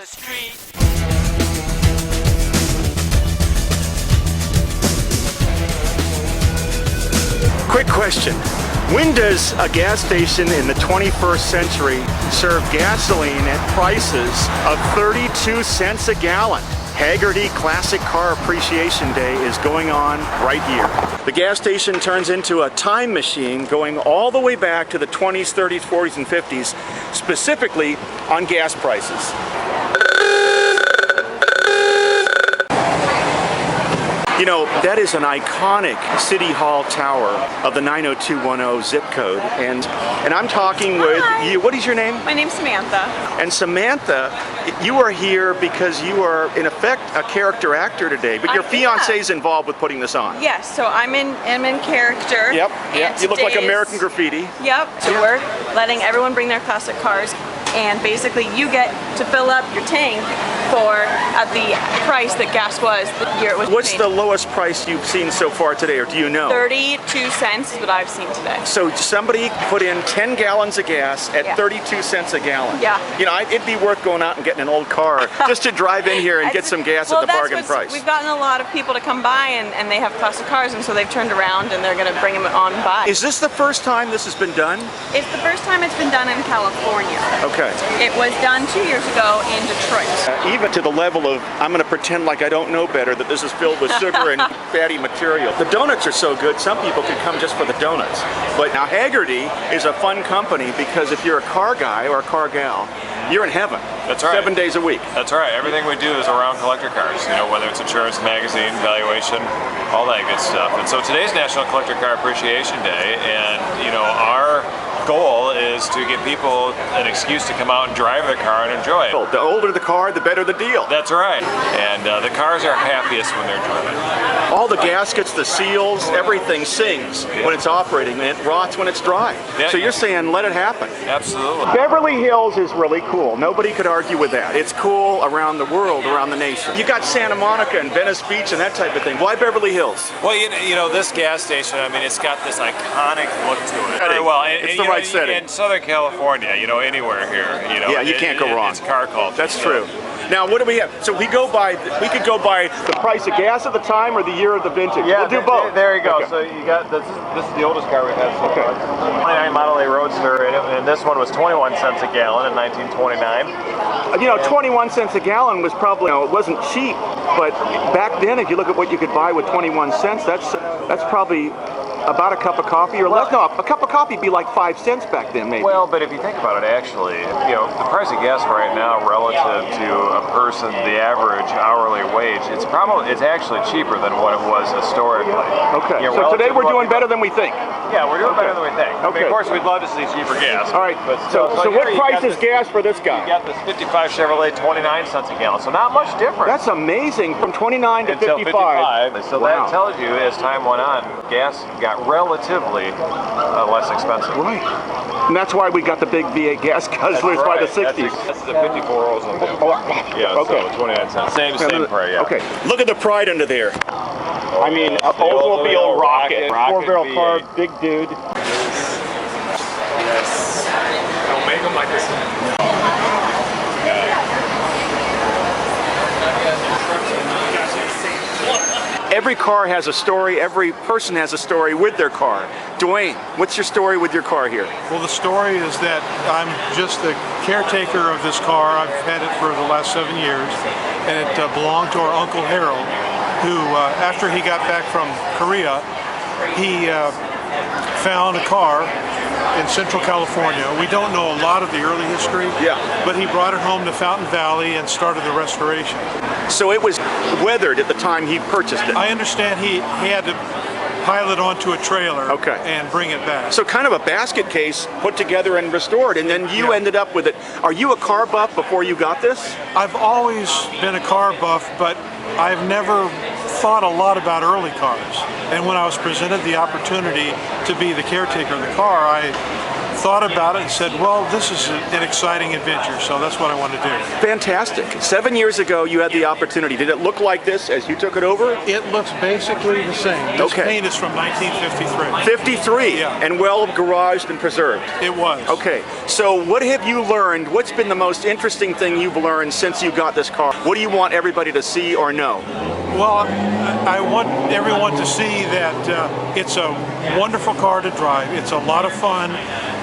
the street. Quick question. When does a gas station in the 21st century serve gasoline at prices of 32 cents a gallon? Hagerty Classic Car Appreciation Day is going on right here. The gas station turns into a time machine going all the way back to the 20s, 30s, 40s, and 50s, specifically on gas prices. You know, that is an iconic City Hall tower of the 90210 zip code, and I'm talking with you. What is your name? My name's Samantha. And Samantha, you are here because you are in effect a character actor today, but your fiance is involved with putting this on. Yes, so I'm in character. Yep, yeah. You look like American Graffiti. Yep, so we're letting everyone bring their classic cars, and basically you get to fill up your tank for at the price that gas was the year it was What's made. the lowest price you've seen so far today, or do you know? 32 cents is what I've seen today. So somebody put in 10 gallons of gas at 32 cents a gallon. Yeah. You know, it'd be worth going out and getting an old car just to drive in here and get some gas at the bargain price. We've gotten a lot of people to come by and they have classic cars, and so they've turned around and they're going to bring them on by. Is this the first time this has been done? It's the first time it's been done in California. Okay. It was done 2 years ago in Detroit. Even to the level of, I'm going to pretend like I don't know better, that this is filled with sugar and fatty material. The donuts are so good, some people can come just for the donuts. But now Hagerty is a fun company because if you're a car guy or a car gal, you're in heaven. That's right. 7 days a week. That's right. Everything we do is around collector cars. You know, whether it's insurance, magazine, valuation, all that good stuff. And so today's National Collector Car Appreciation Day, and you know, our goal is to give people an excuse to come out and drive their car and enjoy it. The older the car, the better the deal. That's right. And the cars are happiest when they're driven. All the gaskets, the seals, everything sings when it's operating, and it rots when it's dry. Yeah. So you're saying let it happen. Absolutely. Beverly Hills is really cool. Nobody could argue with that. It's cool around the world, around the nation. You got Santa Monica and Venice Beach and that type of thing. Why Beverly Hills? Well, you know, this gas station, I mean, it's got this iconic look to it. Setting. Well, It's the right setting. In Southern California, you know, anywhere here, you know. Yeah, you can't go wrong. It's car culture. That's true. Now, what do we have? So we could go by the price of gas at the time or the year of the vintage. Yeah, we'll do both. There you go. Okay. So you got this is the oldest car we've had so far. 29 Model A Roadster, and this one was 21 cents a gallon in 1929. You know, 21 cents a gallon was probably, you know, it wasn't cheap, but back then, if you look at what you could buy with 21 cents, that's probably about a cup of coffee or less. No, a cup of coffee would be like 5 cents back then, maybe. Well, but if you think about it, actually, you know, the price of gas right now relative to a person, the average hourly wage, it's actually cheaper than what it was historically. Okay, You know, so today we're doing relative to better than we think. Yeah, we're doing better than we think. I mean, Okay. of course, we'd love to see cheaper gas. All right, But so here what you price got is gas for this guy? You got this 55 Chevrolet, 29 cents a gallon, so not much difference. That's amazing, from 29 to Until 55. So Wow. that tells you, as time went on, gas got relatively less expensive. Right. And that's why we got the big V8 gas guzzlers by the 60s. That's the 54 Oldsmobile. Yeah, Okay. so 29 cents. Same price, yeah. Okay, look at the pride under there. I mean, That's the Oldsmobile rocket. Rocket Four-barrel car, V8. big dude. Yes. Don't make them like this. Every car has a story, every person has a story with their car. Dwayne, what's your story with your car here? Well, the story is that I'm just the caretaker of this car. I've had it for the last 7 years, and it belonged to our Uncle Harold, who, after he got back from Korea, he found a car in Central California. We don't know a lot of the early history, but he brought it home to Fountain Valley and started the restoration. So it was weathered at the time he purchased it. I understand he had to pile it onto a trailer Okay. and bring it back. So kind of a basket case put together and restored, and then you ended up with it. Are you a car buff before you got this? I've always been a car buff, but I've never thought a lot about early cars. And when I was presented the opportunity to be the caretaker of the car, I thought about it and said, well, this is an exciting adventure, so that's what I want to do. Fantastic. 7 years ago, you had the opportunity. Did it look like this as you took it over? It looks basically the same. This Okay. paint is from 1953. 53, Yeah. and well garaged and preserved. It was. Okay, so what have you learned? What's been the most interesting thing you've learned since you got this car? What do you want everybody to see or know? Well, I want everyone to see that it's a wonderful car to drive. It's a lot of fun,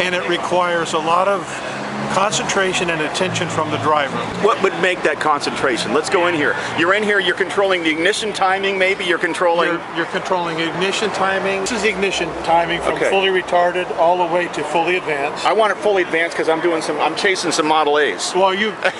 and it requires a lot of concentration and attention from the driver. What would make that concentration? Let's go in here. You're in here, you're controlling the ignition timing, maybe you're controlling... You're controlling ignition timing. This is the ignition timing from Okay. fully retarded all the way to fully advanced. I want it fully advanced because I'm chasing some Model A's. Well,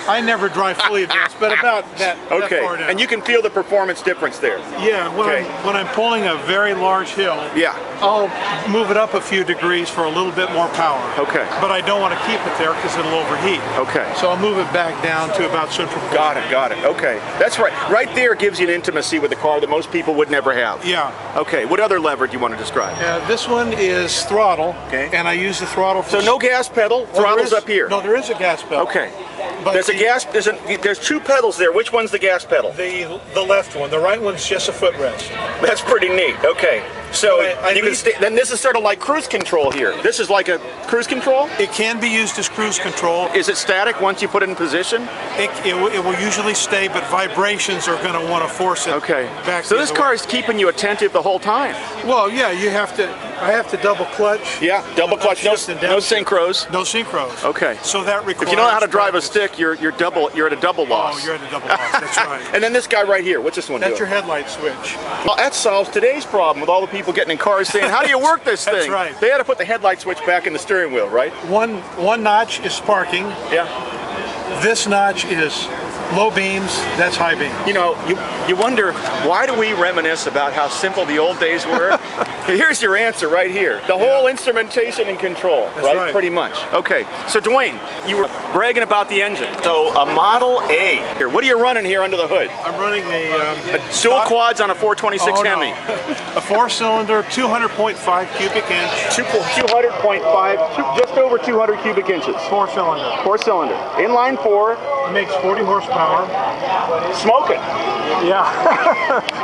I never drive fully advanced, but about that Okay, far down. and you can feel the performance difference there. Yeah, Okay. when I'm pulling a very large hill, Yeah. I'll move it up a few degrees for a little bit more power. Okay. But I don't want to keep it there because it'll overheat. Okay. So I'll move it back down to about central point. Got it. Okay. That's right. Right there gives you an intimacy with the car that most people would never have. Yeah. Okay, what other lever do you want to describe? This one is throttle, Okay. and I use the throttle for... So no gas pedal, Well, throttle's there is- up here. No, there is a gas pedal. Okay. But There's two pedals there. Which one's the gas pedal? The left one. The right one's just a footrest. That's pretty neat. Okay. So But I you can need- then this is sort of like cruise control here. This is like a cruise control? It can be used as cruise control. Is it static once you put it in position? It will usually stay, but vibrations are going to want to force it Okay. back. So the this other car way. is keeping you attentive the whole time. Well, yeah, I have to double clutch. Yeah, double clutch, no Upshift and no downshift. synchros. No synchros. Okay. So that requires... If you don't know how to drive a practice. stick, you're at a double loss. Oh, you're at a double loss. That's right. And then this guy right here, what's this one That's doing? your headlight switch. Well, that solves today's problem with all the people getting in cars saying, how do you work this That's thing? right. They had to put the headlight switch back in the steering wheel, right? One notch is parking. Yeah. This notch is low beams. That's high beam. You know, you wonder, why do we reminisce about how simple the old days were? Here's your answer right here. The whole instrumentation and control, right. Pretty much. Okay, so Dwayne, you were bragging about the engine. So a Model A. Here, what are you running here under the hood? I'm running a Dual quads on a 426 Hemi. A 4-cylinder, 200.5 cubic inch. 200.5, just over 200 cubic inches. 4-cylinder. 4-cylinder. Inline 4, It makes 40 horsepower. smoking. Yeah.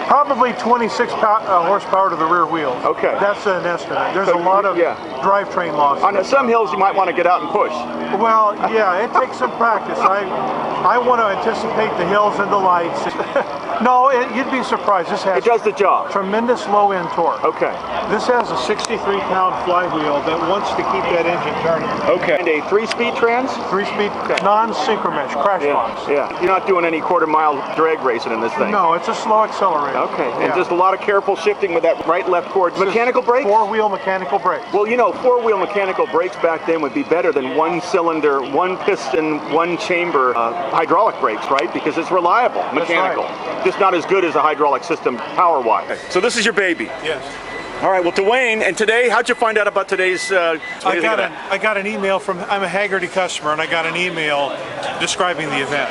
Probably 26 horsepower to the rear wheels. Okay. That's an estimate. There's So, a lot of yeah. drivetrain loss. On some hills, you might want to get out and push. Well, yeah, it takes some practice. I want to anticipate the hills and the lights. No, you'd be surprised. This has It does the job. tremendous low-end torque. Okay. This has a 63-pound flywheel that wants to keep that engine turning. Okay. And a 3-speed trans? 3-speed non-synchromesh crash box. Yeah. You're not doing any quarter-mile drag racing in this thing. No, it's a slow accelerator. Okay. And Yeah. just a lot of careful shifting with that right-left cord. Mechanical brake? Four-wheel mechanical brake. Well, you know, four-wheel mechanical brakes back then would be better than one-cylinder, one-piston, one-chamber hydraulic brakes, right? Because it's reliable, mechanical. Just not as good as a hydraulic system power-wise. So this is your baby. Yes. All right. Well, Dwayne, and today, how'd you find out about today's? I got an email from, I'm a Hagerty customer, and I got an email describing the event.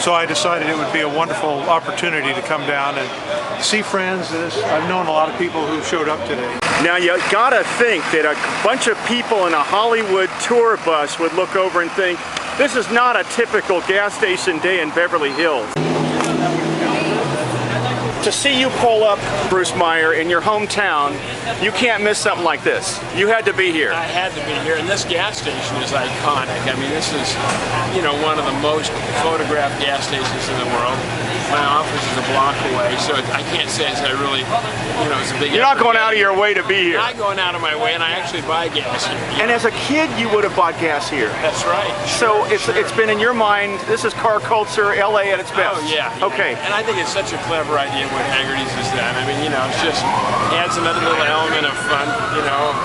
So I decided it would be a wonderful opportunity to come down and see friends. I've known a lot of people who showed up today. Now you gotta think that a bunch of people in a Hollywood tour bus would look over and think, this is not a typical gas station day in Beverly Hills. To see you pull up, Bruce Meyer, in your hometown, you can't miss something like this. You had to be here. I had to be here, and this gas station is iconic. I mean, this is, you know, one of the most photographed gas stations in the world. My office is a block away, so I can't say it's it's a big. You're not effort. going out of your way to be here. Not going out of my way, and I actually buy gas here. And as a kid, you would have bought gas here. That's right. So it's been in your mind, this is car culture, LA at its best. Oh yeah. Okay. And I think it's such a clever idea what Hagerty's has done. I mean, you know, it's just adds another little element of fun. You know.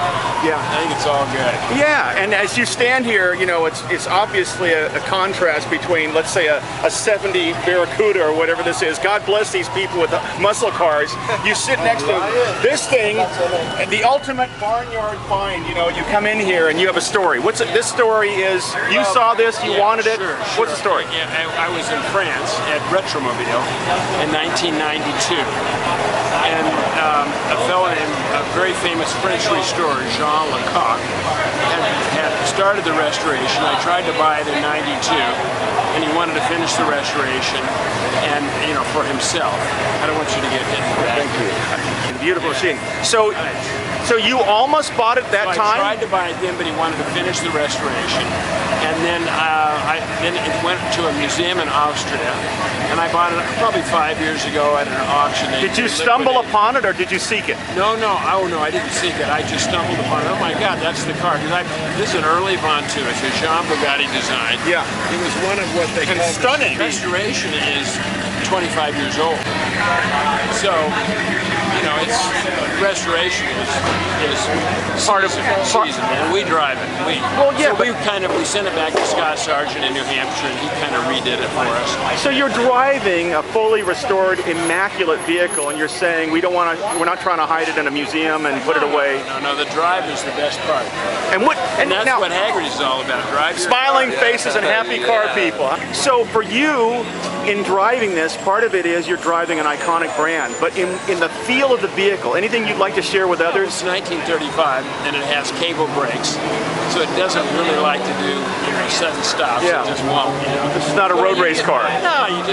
Yeah. I think it's all good. Yeah, and as you stand here, you know, it's obviously a contrast between, let's say, a 70 Barracuda or whatever this is. God bless these people with the muscle cars. You sit next to this thing, the ultimate barnyard find. You know, you come in here and you have a story. This story is, you saw this, you wanted it. Sure, What's the story? Yeah, I was in France at Retromobile in 1998, And a fellow named, a very famous French restorer, Jean Lecoq, had started the restoration. I tried to buy it in '92, and he wanted to finish the restoration, and for himself. I don't want you to get hit. Thank you. Beautiful machine. So you almost bought it that time? I tried to buy it then, but he wanted to finish the restoration. And then then it went to a museum in Austria, and I bought it probably 5 years ago at an auction. Did you stumble upon it, or did you seek it? No, I didn't seek it. I just stumbled upon it. Oh my God, that's the car. This is an early Ventoux. It's a Jean Bugatti design. Yeah. It was one of what they call stunning. Restoration is 25 years old. So, it's restoration is part of season, and we drive it. So we sent it back to Scott Sargent in New Hampshire, and he kind of redid it for us. So you're driving a fully restored, immaculate vehicle, and you're saying we're not trying to hide it in a museum and put it away. No, the drive is the best part. And that's now, what Hagerty is all about. Drive your smiling car. faces and happy car people. So for you, in driving this, part of it is you're driving an iconic brand, but in the feel of the vehicle, anything you'd like to share with others? It's 1935, and it has cable brakes, so it doesn't really like to do sudden stops. Yeah. It just won't. This is not a road race car. No, you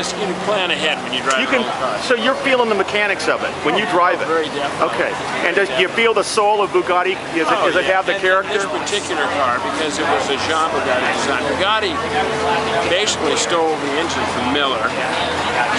plan ahead when you drive. So you're feeling the mechanics of it when you drive it. Very definitely. Okay. And do you feel the soul of Bugatti? Does it have the character? This particular car, because it was a Jean Bugatti design. Bugatti basically stole the engine from Miller.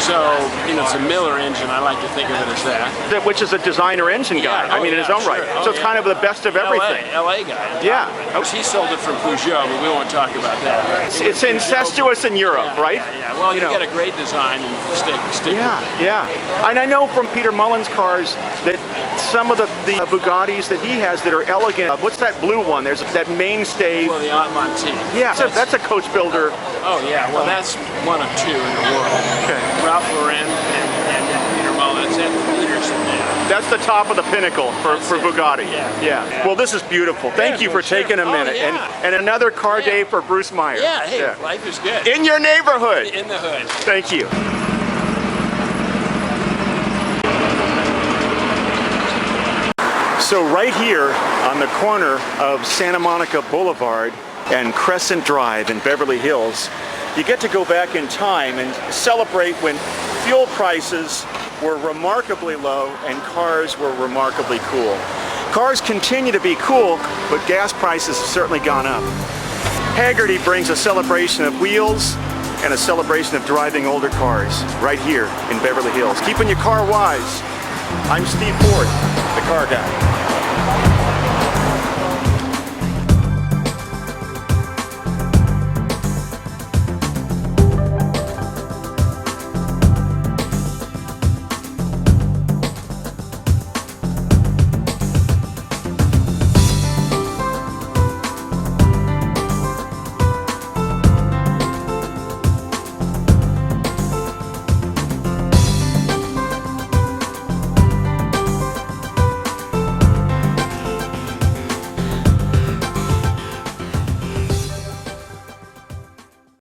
So, it's a Miller engine. I like to think of it as that. Which is a designer engine guy. In his own right. So it's kind of the best of everything. LA guy. Yeah. He sold it from Peugeot, but we won't talk about that. It's incestuous in Europe, right? Yeah. Well, you get a great design and stick. Yeah. And I know from Peter Mullen's cars that some of the Bugattis that he has that are elegant. What's that blue one? There's that mainstay. Well, the Montine. Yeah, that's a coach builder. Oh yeah. Well, that's one of two in the world. Okay. Ralph Lauren and Peter Mullen. It's at Peterson now. That's the top of the pinnacle for Bugatti. Yeah. Well, this is beautiful. Thank you for taking a minute. And another car day for Bruce Meyer. Yeah, hey, life is good. In your neighborhood. In the hood. Thank you. So right here on the corner of Santa Monica Boulevard and Crescent Drive in Beverly Hills, you get to go back in time and celebrate when fuel prices were remarkably low and cars were remarkably cool. Cars continue to be cool, but gas prices have certainly gone up. Hagerty brings a celebration of wheels and a celebration of driving older cars right here in Beverly Hills. Keeping your car wise. I'm Steve Ford, the Car Guy.